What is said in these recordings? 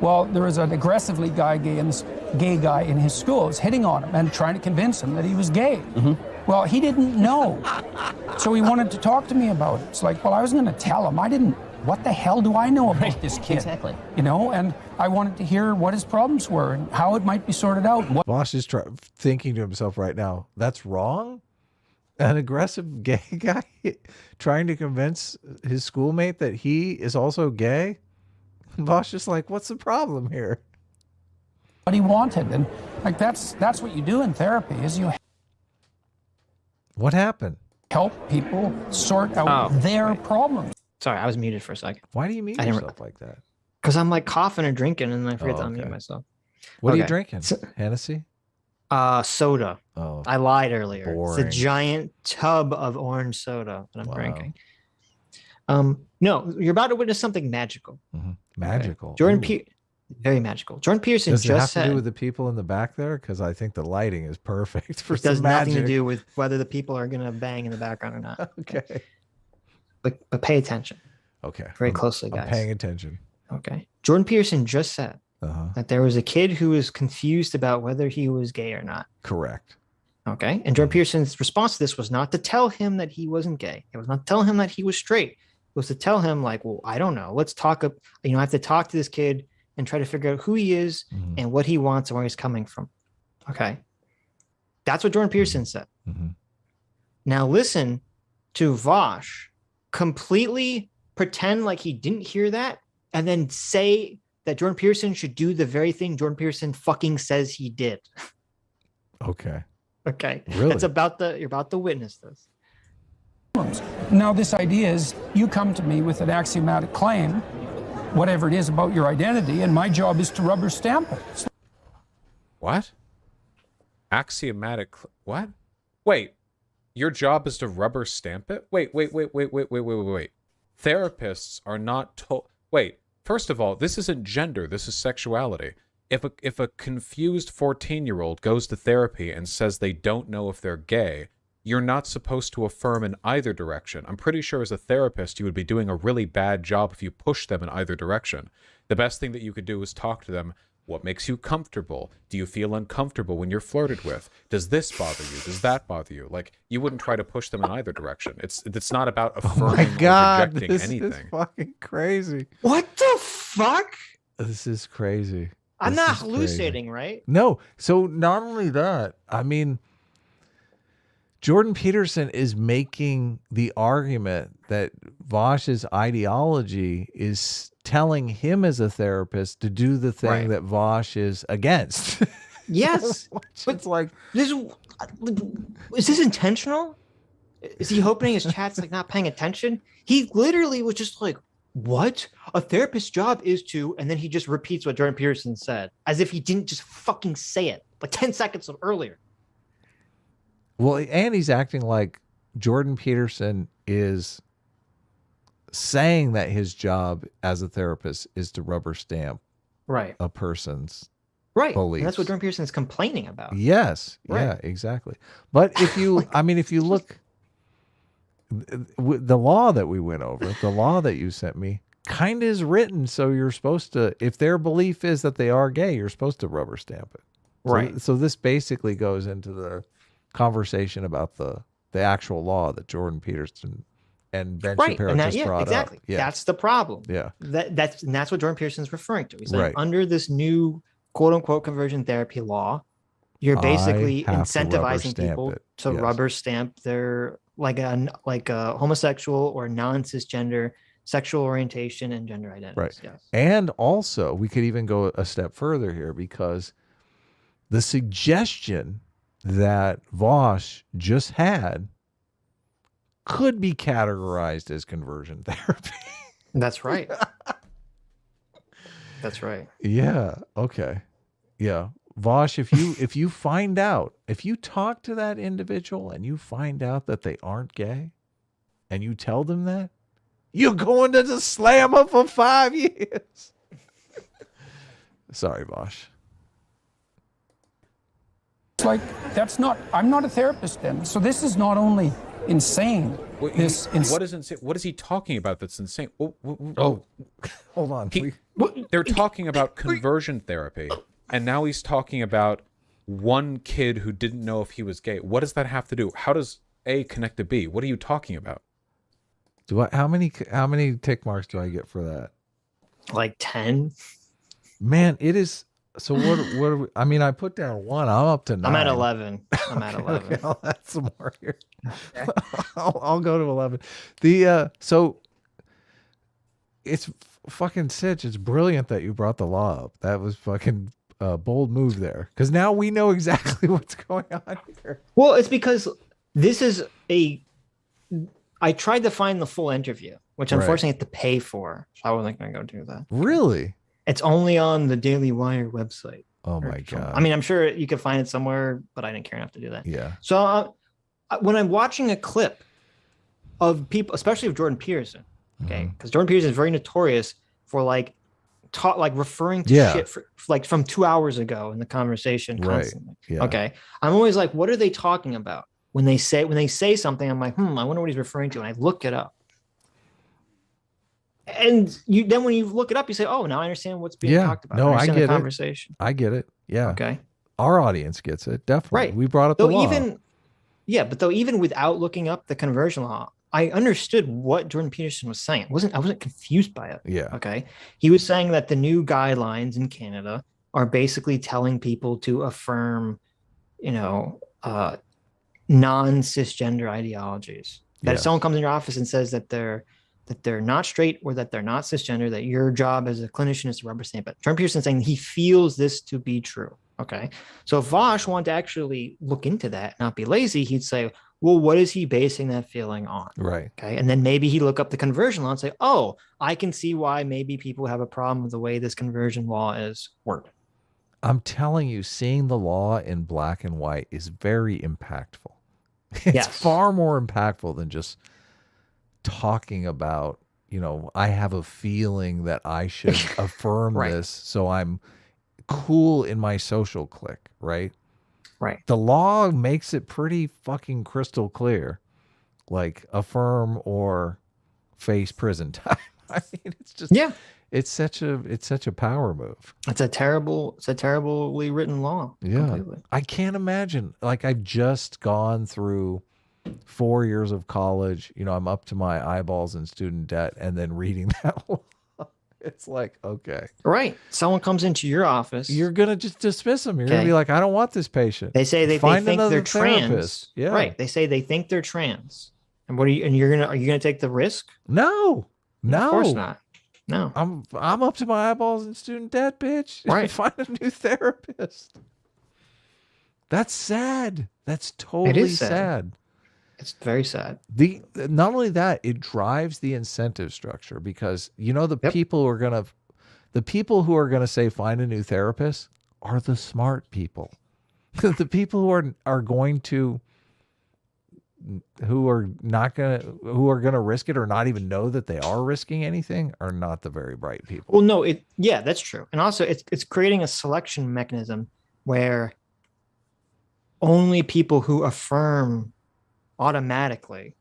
Well, there was an aggressively gay guy in his school was hitting on him and trying to convince him that he was gay. Well, he didn't know. So he wanted to talk to me about it. It's like, well, I was going to tell him. I didn't. What the hell do I know about this kid? Exactly. You know, and I wanted to hear what his problems were and how it might be sorted out. Vaush is thinking to himself right now, that's wrong? An aggressive gay guy trying to convince his schoolmate that he is also gay? Vaush is like, what's the problem here? What he wanted. And like that's what you do in therapy is you What happened? help people sort out their problems. Sorry, I was muted for a second. Why do you mute yourself like that? Because I'm like coughing and drinking and I forget to unmute myself. What are you drinking? Hennessy? Soda. Oh, I lied earlier. boring. It's a giant tub of orange soda that I'm drinking. No, you're about to witness something magical. Magical. Okay. Very magical. Jordan Peterson Does it just have said to do with the people in the back there? Because I think the lighting is perfect for it does some nothing magic. to do with whether the people are gonna bang in the background or not. Okay. But pay attention. Okay. Very closely, guys. I'm paying attention. Okay. Jordan Peterson just said that there was a kid who was confused about whether he was gay or not. Correct. Okay. And Jordan Peterson's response to this was not to tell him that he wasn't gay. It was not to tell him that he was straight. It was to tell him, like, well, I don't know. Let's talk. I have to talk to this kid and try to figure out who he is and what he wants and where he's coming from. Okay. That's what Jordan Peterson said. Now listen to Vaush completely pretend like he didn't hear that and then say that Jordan Peterson should do the very thing Jordan Peterson fucking says he did. Okay. Okay. Really? You're about to witness this. Now this idea is you come to me with an axiomatic claim, whatever it is about your identity, and my job is to rubber stamp it. What? Axiomatic. What? Wait. Your job is to rubber stamp it? Wait. Therapists are not told. Wait. First of all, this isn't gender. This is sexuality. If a confused 14-year-old goes to therapy and says they don't know if they're gay, you're not supposed to affirm in either direction. I'm pretty sure as a therapist, you would be doing a really bad job if you push them in either direction. The best thing that you could do is talk to them. What makes you comfortable? Do you feel uncomfortable when you're flirted with? Does this bother you? Does that bother you? Like, you wouldn't try to push them in either direction. It's not about affirming or rejecting anything. This is fucking crazy. What the fuck? This is crazy. I'm This not is hallucinating, crazy. right? No. So not only that, I mean, Jordan Peterson is making the argument that Vaush's ideology is telling him as a therapist to do the thing that Vaush is against. Yes. It's like, is this intentional? Is he hoping his chat's like not paying attention? He literally was just like, what? A therapist's job is to, and then he just repeats what Jordan Peterson said, as if he didn't just fucking say it like 10 seconds earlier. well, and he's acting like Jordan Peterson is saying that his job as a therapist is to rubber stamp a person's beliefs. And that's what Jordan Peterson is complaining about. Yes. Right. Yeah, exactly. But if you, I mean, if you look, the law that we went over, the law that you sent me, kind of is written so you're supposed to, if their belief is that they are gay, you're supposed to rubber stamp it. Right. So this basically goes into the conversation about the actual law that Jordan Peterson and Ben Shapiro just brought exactly. up. Yeah. That's the problem. Yeah. That's what Jordan Peterson is referring to. He's like, Right. under this new quote unquote conversion therapy law, you're basically I have to rubber incentivizing stamp people it. to Yes. rubber stamp their like a homosexual or non-cisgender sexual orientation and gender identities. Right. Yes. And also, we could even go a step further here, because the suggestion that Vaush just had could be categorized as conversion therapy. That's right. That's right. Yeah. Okay. Yeah. Vaush, if you find out, if you talk to that individual and you find out that they aren't gay and you tell them that, you're going to the slammer for 5 years. Sorry, Vaush. like, I'm not a therapist then. So this is not only insane. What is insane? What is he talking about that's insane? Oh, hold on. They're talking about conversion therapy, and now he's talking about one kid who didn't know if he was gay. What does that have to do? How does A connect to B? What are you talking about? How many tick marks do I get for that? Like 10. Man, it is. So what are we, I mean, I put down 1. I'm up to 9. I'm at 11. Okay, I'll add some more here. I'll go to 11. So it's fucking Sitch. It's brilliant that you brought the law up. That was fucking bold move there, because now we know exactly what's going on here. Well, it's because this is I tried to find the full interview, which unfortunately I have to pay for. So I wasn't going to go do that. Really? It's only on the Daily Wire website. Oh my God. I mean, I'm sure you could find it somewhere, but I didn't care enough to do that. Yeah. So when I'm watching a clip of people, especially of Jordan Peterson, okay, because Jordan Peterson is very notorious for referring to shit like from 2 hours ago in the conversation constantly. Yeah. Okay. I'm always like, what are they talking about? When they say something, I'm like, I wonder what he's referring to. And I look it up. And then when you look it up, you say, oh, now I understand what's being talked about. No, I get the conversation. I get it. Yeah. Okay. Our audience gets it. Definitely. Right. We brought up the law. Even without looking up the conversion law, I understood what Jordan Peterson was saying. I wasn't confused by it. Yeah. Okay. He was saying that the new guidelines in Canada are basically telling people to affirm, non-cisgender ideologies. That if someone comes in your office and says that they're not straight or that they're not cisgender, that your job as a clinician is to represent. But Jordan Peterson saying he feels this to be true. Okay. So if Vaush wanted to actually look into that, not be lazy, he'd say, well, what is he basing that feeling on? Right. Okay. And then maybe he look up the conversion law and say, oh, I can see why maybe people have a problem with the way this conversion law is worded. I'm telling you, seeing the law in black and white is very impactful. It's far more impactful than just talking about, I have a feeling that I should affirm this, so I'm cool in my social clique, right? Right. The law makes it pretty fucking crystal clear, like affirm or face prison time. I mean, it's just it's such a power move. It's a terribly written law. Yeah. Completely. I can't imagine. Like, I've just gone through 4 years of college. I'm up to my eyeballs in student debt, and then reading that law. It's like, okay. Right. Someone comes into your office. You're going to just dismiss them. You're going to be like, I don't want this patient. They say they think they're trans. Therapist. Yeah. Right. They say they think they're trans. And are you going to take the risk? No. Of course not. No. I'm up to my eyeballs in student debt, bitch. Right. Find a new therapist. That's sad. That's totally sad. It's very sad. Not only that, it drives the incentive structure, because the people who are gonna say find a new therapist are the smart people. The people who are gonna risk it or not even know that they are risking anything are not the very bright people. Well, no, that's true. And also it's creating a selection mechanism where only people who affirm automatically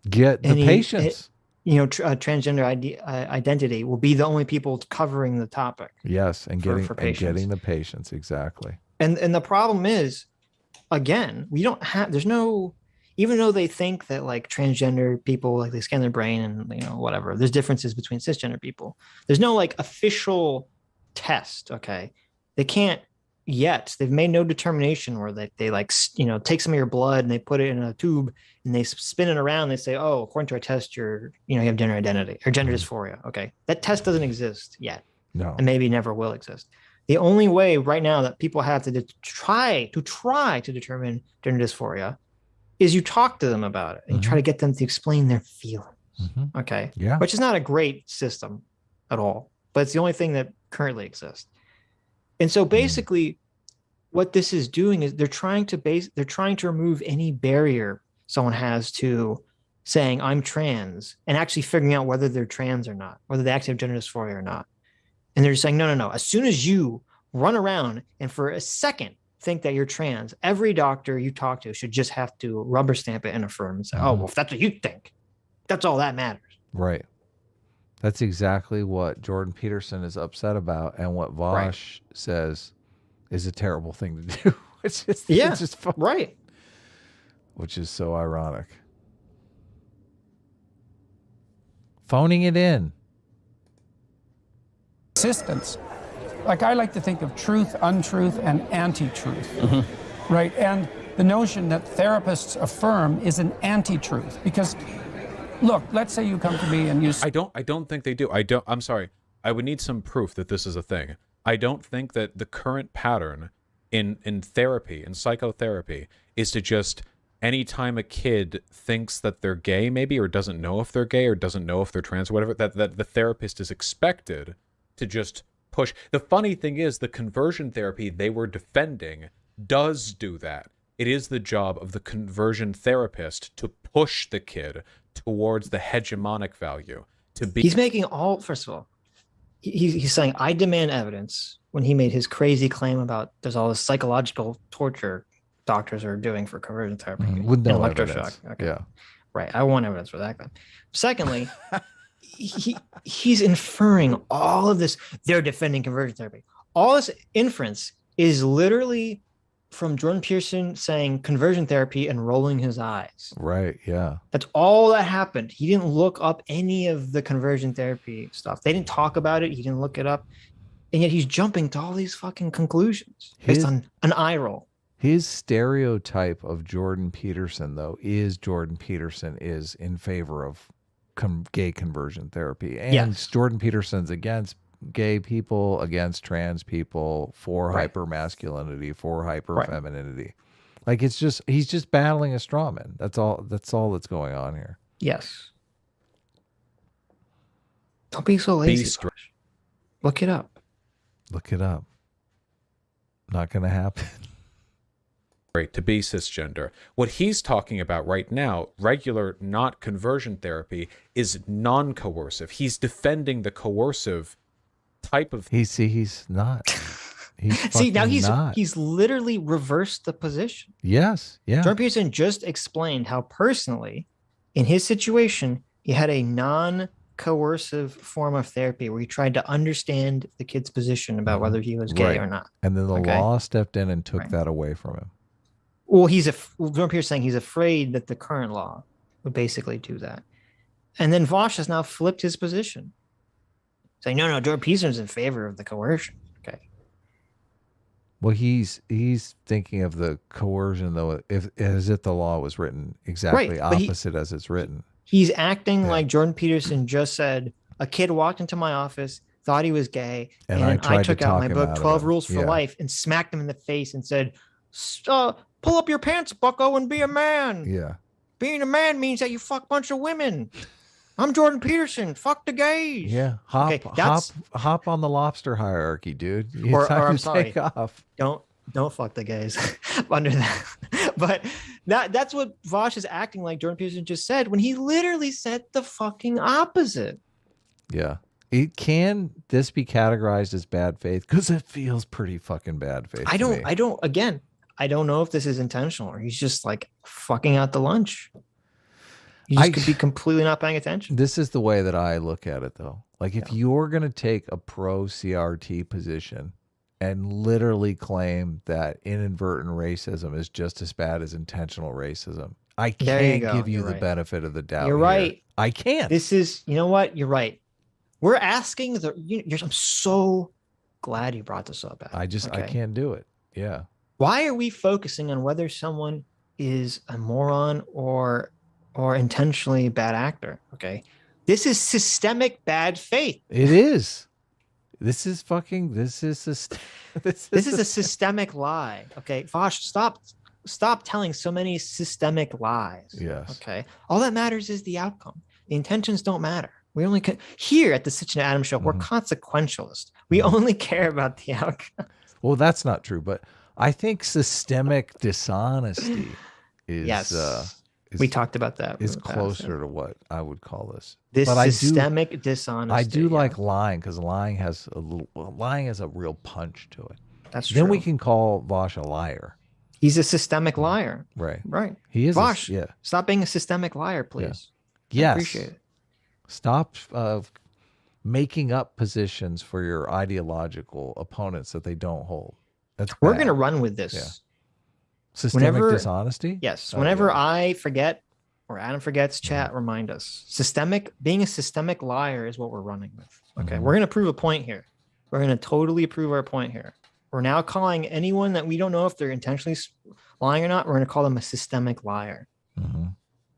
get the patients. Transgender identity will be the only people covering the topic. Yes, and getting the patients, exactly. And the problem is, again, there's no, even though they think that like transgender people, like they scan their brain and whatever, there's differences between cisgender people. There's no like official test. Okay, they can't yet. They've made no determination where they take some of your blood and they put it in a tube and they spin it around. They say, oh, according to our test, you have gender identity or gender dysphoria. Okay, that test doesn't exist yet. No, and maybe never will exist. The only way right now that people have to try to determine gender dysphoria is you talk to them about it and you try to get them to explain their feelings. Okay, which is not a great system at all, but it's the only thing that currently exists. And so basically what this is doing is they're trying to remove any barrier someone has to saying I'm trans and actually figuring out whether they're trans or not, whether they actually have gender dysphoria or not. And they're just saying, no. As soon as you run around and for a second think that you're trans, every doctor you talk to should just have to rubber stamp it and affirm and say, oh, well, if that's what you think, that's all that matters. Right. That's exactly what Jordan Peterson is upset about, and what Vaush says is a terrible thing to do. It's just fun. Right. Which is so ironic. Phoning it in. Existence. Like, I like to think of truth, untruth, and anti-truth, right? And the notion that therapists affirm is an anti-truth, because, look, let's say you come to me and you... I don't think they do. I'm sorry. I would need some proof that this is a thing. I don't think that the current pattern in therapy, in psychotherapy, is to just, anytime a kid thinks that they're gay, maybe, or doesn't know if they're gay, or doesn't know if they're trans, or whatever, that the therapist is expected to just push. The funny thing is, the conversion therapy they were defending does do that. It is the job of the conversion therapist to push the kid towards the hegemonic value. To be. He's making all. First of all, he's saying, I demand evidence, when he made his crazy claim about there's all this psychological torture doctors are doing for conversion therapy with no electroshock. evidence. Okay. Yeah. Right. I want evidence for that. Secondly, he's inferring all of this. They're defending conversion therapy. All this inference is literally from Jordan Peterson saying conversion therapy and rolling his eyes. Right. Yeah. That's all that happened. He didn't look up any of the conversion therapy stuff. They didn't talk about it. He didn't look it up. And yet he's jumping to all these fucking conclusions based on an eye roll. His stereotype of Jordan Peterson, though, is Jordan Peterson is in favor of gay conversion therapy. And Jordan Peterson's against gay people, against trans people, for hypermasculinity, for hyperfemininity. Like, it's just, he's just battling a straw man. That's all that's going on here. Yes. Don't be so lazy. Look it up. Look it up. Not going to happen. To be cisgender. What he's talking about right now, regular, not conversion therapy, is non-coercive. He's defending the coercive type of. He's not. See, now he's literally reversed the position. Yes. Yeah. Jordan Peterson just explained how personally, in his situation, he had a non-coercive form of therapy where he tried to understand the kid's position about whether he was gay or not. And then the law stepped in and took that away from him. Well, Jordan Peterson saying he's afraid that the current law would basically do that. And then Vaush has now flipped his position, saying, no, Jordan Peterson's in favor of the coercion. Okay. Well, he's thinking of the coercion, though, as if the law was written exactly opposite as it's written. He's acting like Jordan Peterson just said, a kid walked into my office, thought he was gay, and I took out my book, 12 Rules for Life, and smacked him in the face and said, pull up your pants, bucko, and be a man. Yeah. Being a man means that you fuck a bunch of women. I'm Jordan Peterson. Fuck the gays. Yeah. Hop on the lobster hierarchy, dude. Or I'm sorry. Take off. Don't fuck the gays under that. But that's what Vaush is acting like Jordan Peterson just said when he literally said the fucking opposite. Yeah. Can this be categorized as bad faith? Because it feels pretty fucking bad faith. I don't know if this is intentional or he's just like fucking out the lunch. He just could be completely not paying attention. This is the way that I look at it, though. Like, if you're going to take a pro CRT position and literally claim that inadvertent racism is just as bad as intentional racism, I can't give you the benefit of the doubt. You're right. I can't. You know what? You're right. We're asking I'm so glad you brought this up. I can't do it. Yeah. Why are we focusing on whether someone is a moron or intentionally bad actor? Okay. This is systemic bad faith. It is. This is a systemic lie. Okay. Vaush, stop telling so many systemic lies. Yes. Okay. All that matters is the outcome. The intentions don't matter. We only here at the Sitch Adam show, we're consequentialist. We only care about the outcome. Well, that's not true, but I think systemic dishonesty is we talked about that. Is closer to what I would call this. Systemic dishonesty. I do like lying because lying has a real punch to it. That's true. Then we can call Vaush a liar. He's a systemic liar. Right. Right. He is. Vaush, Yeah. stop being a systemic liar, please. I Yes. appreciate it. Stop making up positions for your ideological opponents that they don't hold. That's We're bad. going to run with this. Yeah. Systemic dishonesty? Yes. Oh, Whenever yeah. I forget or Adam forgets, chat, remind us. Being a systemic liar is what we're running with. Okay. We're going to prove a point here. We're going to totally prove our point here. We're now calling anyone that we don't know if they're intentionally lying or not, we're going to call them a systemic liar.